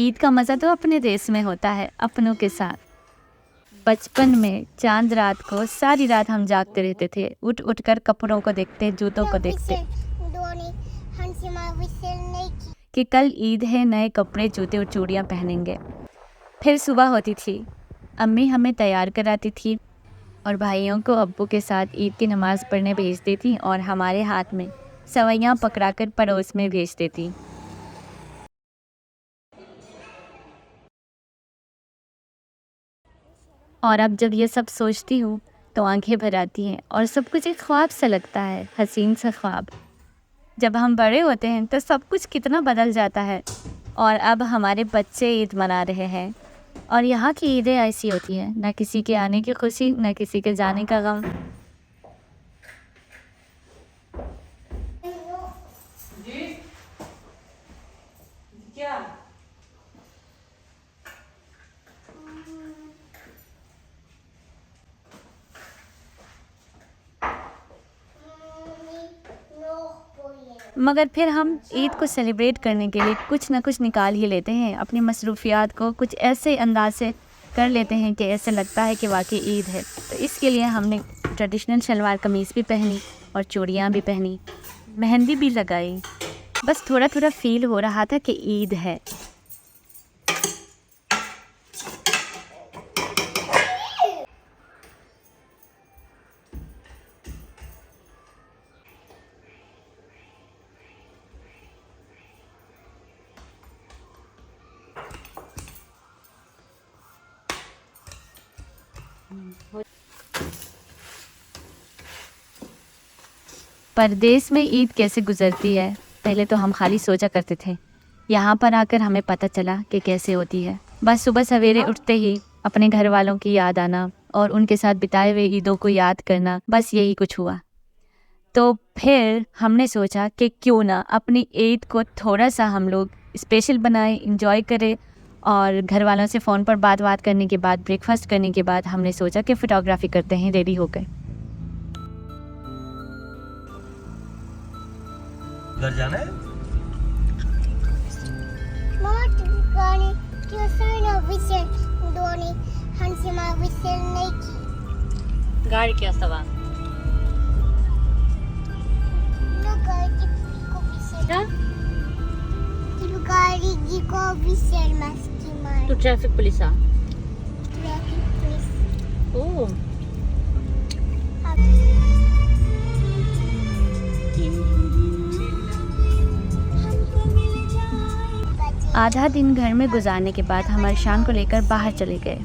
ईद का मज़ा तो अपने देश में होता है, अपनों के साथ। बचपन में चांद रात को सारी रात हम जागते रहते थे, उठ उठ कर कपड़ों को देखते, जूतों को देखते कि कल ईद है, नए कपड़े, जूते और चूड़ियाँ पहनेंगे। फिर सुबह होती थी, अम्मी हमें तैयार कराती थी और भाइयों को अब्बू के साथ ईद की नमाज़ पढ़ने भेज देती और हमारे हाथ में सवैयाँ पकड़ाकर पड़ोस में भेज देती। और अब जब ये सब सोचती हूँ तो आंखें भर आती हैं और सब कुछ एक ख्वाब सा लगता है, हसीन सा ख्वाब। जब हम बड़े होते हैं तो सब कुछ कितना बदल जाता है और अब हमारे बच्चे ईद मना रहे हैं और यहाँ की ईदें ऐसी होती हैं, ना किसी के आने की खुशी, ना किसी के जाने का गम। मगर फिर हम ईद को सेलिब्रेट करने के लिए कुछ ना कुछ निकाल ही लेते हैं, अपनी मसरूफियात को कुछ ऐसे अंदाज से कर लेते हैं कि ऐसे लगता है कि वाकई ईद है। तो इसके लिए हमने ट्रेडिशनल शलवार कमीज़ भी पहनी और चूड़ियाँ भी पहनी, मेहंदी भी लगाई। बस थोड़ा थोड़ा फील हो रहा था कि ईद है। परदेश में ईद कैसे गुजरती है, पहले तो हम खाली सोचा करते थे। यहाँ पर आकर हमें पता चला कि कैसे होती है। बस सुबह सवेरे उठते ही अपने घर वालों की याद आना और उनके साथ बिताए हुए ईदों को याद करना, बस यही कुछ हुआ। तो फिर हमने सोचा कि क्यों ना अपनी ईद को थोड़ा सा हम लोग स्पेशल बनाएं, इंजॉय करें। और घर वालों से फ़ोन पर बात करने के बाद, ब्रेकफास्ट करने के बाद हमने सोचा कि फ़ोटोग्राफी करते हैं रेडी होकर। घर जाना है? गाड़ी क्या सवा? Tu traffic police ah? Oh. आधा दिन घर में गुजारने के बाद हम अर्शान को लेकर बाहर चले गए।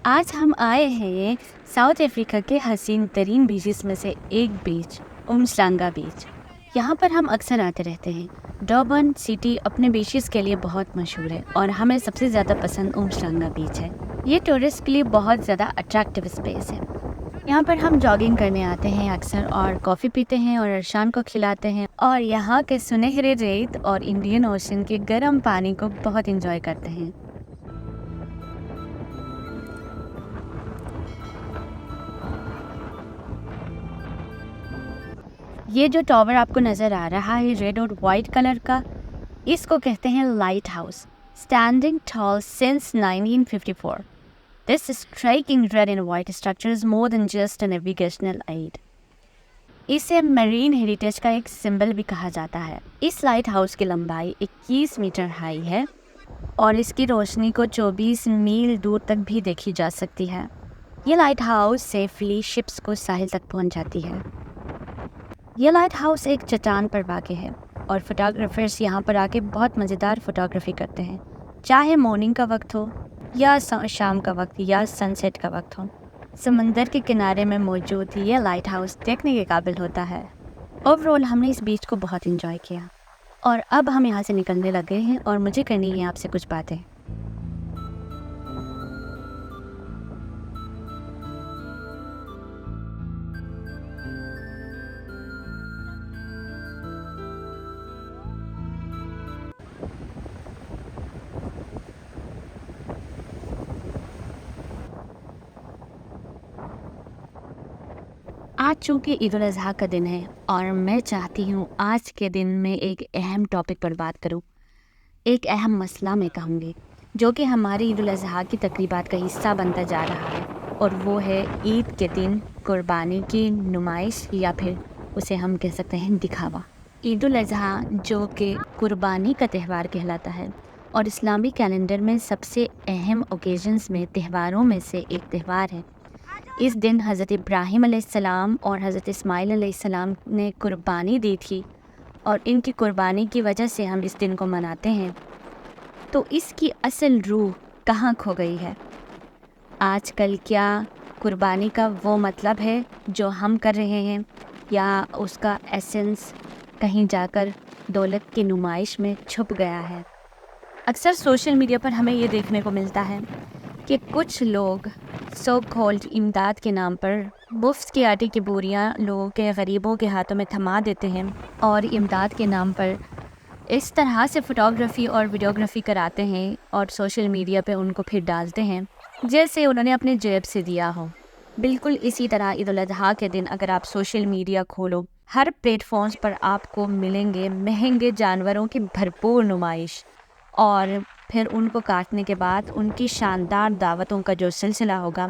आज हम आए हैं साउथ अफ्रीका के हसीन तरीन बीचेस में से एक बीच, उमस्लांगा बीच। यहाँ पर हम अक्सर आते रहते हैं। डर्बन सिटी अपने बीचेस के लिए बहुत मशहूर है और हमें सबसे ज़्यादा पसंद उमस्लांगा बीच है। ये टूरिस्ट के लिए बहुत ज़्यादा अट्रैक्टिव स्पेस है। यहाँ पर हम जॉगिंग करने आते हैं अक्सर और कॉफ़ी पीते हैं और अर्शान को खिलाते हैं और यहाँ के सुनहरे रेत और इंडियन ओशन के गर्म पानी को बहुत इंजॉय करते हैं। ये जो टावर आपको नज़र आ रहा है रेड और वाइट कलर का, इसको कहते हैं lighthouse, standing tall since 1954। This striking red and white structure is more than just a navigational aid. इसे मरीन हेरिटेज का एक सिंबल भी कहा जाता है। इस लाइट हाउस की लंबाई 21 मीटर हाई है और इसकी रोशनी को 24 मील दूर तक भी देखी जा सकती है। ये लाइट हाउस सेफली शिप्स को साहिल तक पहुंचाती है। ये लाइट हाउस एक चट्टान पर वाक़ है और फोटोग्राफर्स यहाँ पर आके बहुत मज़ेदार फोटोग्राफी करते हैं, चाहे मॉर्निंग का वक्त हो या शाम का वक्त या सनसेट का वक्त हो। समंदर के किनारे में मौजूद ये लाइट हाउस देखने के काबिल होता है। ओवरऑल हमने इस बीच को बहुत इंजॉय किया और अब हम यहाँ से निकलने लगे हैं और मुझे करनी है आपसे कुछ बातें। आज चूँकि ईद उल अज़हा का दिन है और मैं चाहती हूँ आज के दिन में एक अहम टॉपिक पर बात करूँ, एक अहम मसला मैं कहूँगी, जो कि हमारी ईद उल अज़हा की तकरीबात का हिस्सा बनता जा रहा है, और वो है ईद के दिन कुर्बानी की नुमाइश या फिर उसे हम कह सकते हैं दिखावा। ईद उल अज़हा जो कि कुर्बानी का त्यौहार कहलाता है और इस्लामी कैलेंडर में सबसे अहम ओकेजन्स में त्योहारों में से एक त्यौहार है। इस दिन हज़रत इब्राहीम अलैहिस्सलाम और हज़रत इस्माईल अलैहिस्सलाम ने कुर्बानी दी थी और इनकी कुर्बानी की वजह से हम इस दिन को मनाते हैं। तो इसकी असल रूह कहाँ खो गई है? आजकल क्या कुर्बानी का वो मतलब है जो हम कर रहे हैं, या उसका एसेंस कहीं जाकर दौलत की नुमाइश में छुप गया है? अक्सर सोशल मीडिया पर हमें ये देखने को मिलता है कि कुछ लोग सो कॉल्ड इमदाद के नाम पर मुफ्त की आटे की बोरियां लोगों के गरीबों के हाथों में थमा देते हैं और इमदाद के नाम पर इस तरह से फ़ोटोग्राफ़ी और वीडियोग्राफ़ी कराते हैं और सोशल मीडिया पे उनको फिर डालते हैं जैसे उन्होंने अपने जेब से दिया हो। बिल्कुल इसी तरह ईद उल अज़हा के दिन अगर आप सोशल मीडिया खोलो, हर प्लेटफॉर्म्स पर आपको मिलेंगे महंगे जानवरों की भरपूर नुमाइश, और फिर उनको काटने के बाद उनकी शानदार दावतों का जो सिलसिला होगा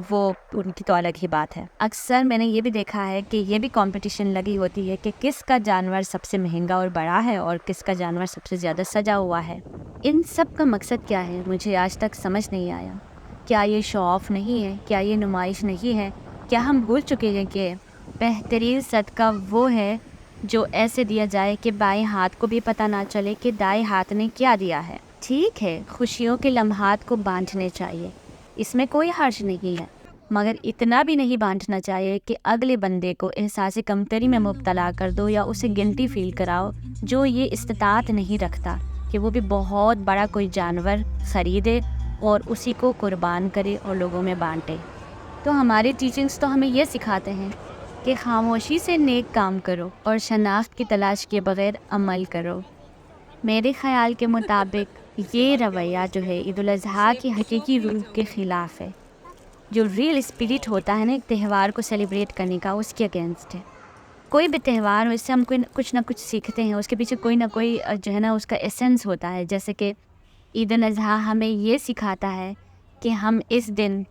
वो उनकी तो अलग ही बात है। अक्सर मैंने ये भी देखा है कि ये भी कंपटीशन लगी होती है कि किसका जानवर सबसे महंगा और बड़ा है और किसका जानवर सबसे ज़्यादा सजा हुआ है। इन सब का मकसद क्या है, मुझे आज तक समझ नहीं आया। क्या ये शो ऑफ नहीं है? क्या ये नुमाइश नहीं है? क्या हम भूल चुके हैं कि बेहतरीन सदका वो है जो ऐसे दिया जाए कि बाएं हाथ को भी पता ना चले कि दाएं हाथ ने क्या दिया है? ठीक है, खुशियों के लम्हात को बांटने चाहिए, इसमें कोई हर्ज नहीं है, मगर इतना भी नहीं बांटना चाहिए कि अगले बंदे को एहसास कमतरी में मुब्तला कर दो या उसे गिल्टी फील कराओ जो ये इस्तात नहीं रखता कि वो भी बहुत बड़ा कोई जानवर ख़रीदे और उसी को कुर्बान करे और लोगों में बांटे। तो हमारे टीचिंग्स तो हमें ये सिखाते हैं कि खामोशी से नेक काम करो और शनाख्त की तलाश के बग़ैर अमल करो। मेरे ख़याल के मुताबिक ये रवैया जो है ईद उल अज़हा की हकीकी रूह के ख़िलाफ़ है। जो रियल स्पिरिट होता है ना एक त्यौहार को सेलिब्रेट करने का, उसके अगेंस्ट है। कोई भी त्यौहार हो इससे हम कोई कुछ ना कुछ सीखते हैं, उसके पीछे कोई ना कोई जो है ना उसका एसेंस होता है। जैसे कि ईद उल अज़हा हमें ये सिखाता है कि हम इस दिन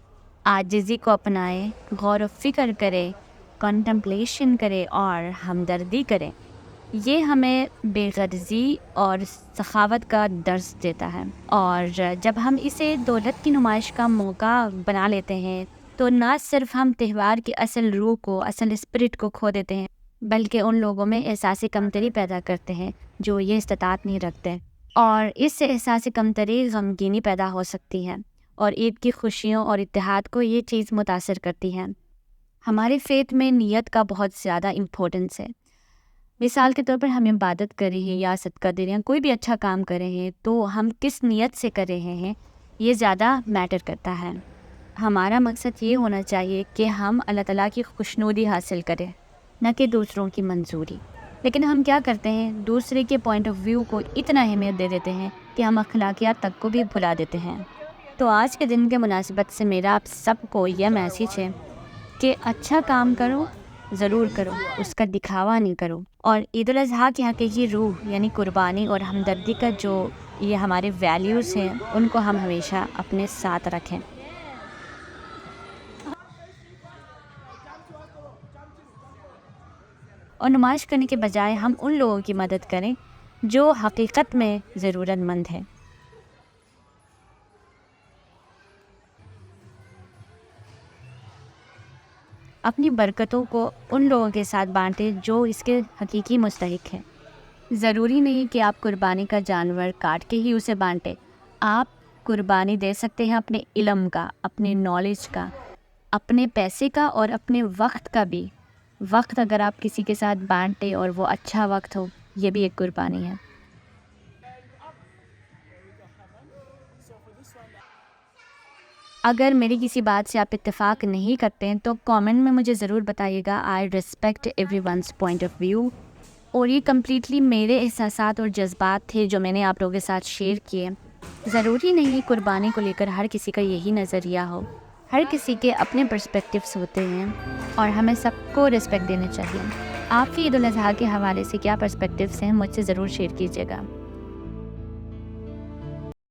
आजिज़ी को अपनाएं, गौर व फ़िक्र करें, कंटेम्पलेशन करें और हमदर्दी करें। ये हमें बेग़र्ज़ी और सखावत का दर्स देता है, और जब हम इसे दौलत की नुमाइश का मौका बना लेते हैं तो ना सिर्फ हम त्यौहार की असल रूह को, असल स्पिरिट को खो देते हैं, बल्कि उन लोगों में एहसास कमतरी पैदा करते हैं जो ये इस्तात नहीं रखते, और इससे एहसास कमतरी गमगीनी पैदा हो सकती है और ईद की खुशियों और इत्तेहाद को ये चीज़ मुतासर करती है। हमारे फ़ेथ में नीयत का बहुत ज़्यादा इम्पोर्टेंस है। मिसाल के तौर पर हम इबादत कर रहे हैं या सदका दे रहे हैं, कोई भी अच्छा काम कर रहे हैं, तो हम किस नीयत से कर रहे हैं ये ज़्यादा मैटर करता है। हमारा मकसद ये होना चाहिए कि हम अल्लाह ताला की खुशनुदी हासिल करें, न कि दूसरों की मंजूरी। लेकिन हम क्या करते हैं, दूसरे के पॉइंट ऑफ व्यू को इतना अहमियत दे देते हैं कि हम अखलाकियात तक को भी भुला देते हैं। तो आज के दिन के मुनासिबत से मेरा आप सबको यह मैसेज है कि अच्छा काम करो, ज़रूर करो, उसका दिखावा नहीं करो। और ईद उल अज़हा की हकीकी रूह यानी कुर्बानी और हमदर्दी का जो ये हमारे वैल्यूज़ हैं, उनको हम हमेशा अपने साथ रखें। और नुमाइश करने के बजाय हम उन लोगों की मदद करें जो हकीकत में ज़रूरतमंद है। अपनी बरकतों को उन लोगों के साथ बांटें जो इसके हकीकी मुस्तहिक हैं। ज़रूरी नहीं कि आप कुर्बानी का जानवर काट के ही उसे बांटें। आप कुर्बानी दे सकते हैं अपने इल्म का, अपने नॉलेज का, अपने पैसे का और अपने वक्त का भी। वक्त अगर आप किसी के साथ बांटें और वो अच्छा वक्त हो, ये भी एक कुर्बानी है। अगर मेरी किसी बात से आप इत्तेफाक नहीं करते हैं तो कमेंट में मुझे ज़रूर बताइएगा। I respect everyone's point of view. और ये कम्प्लीटली मेरे एहसासात और जज्बात थे जो मैंने आप लोगों के साथ शेयर किए। ज़रूरी नहीं कुर्बानी को लेकर हर किसी का यही नज़रिया हो। हर किसी के अपने पर्सपेक्टिव्स होते हैं और हमें सबको रिस्पेक्ट देना चाहिए। आपकी ईद उल अज़हा के हवाले से क्या पर्सपेक्टिव्स हैं, मुझसे ज़रूर शेयर कीजिएगा।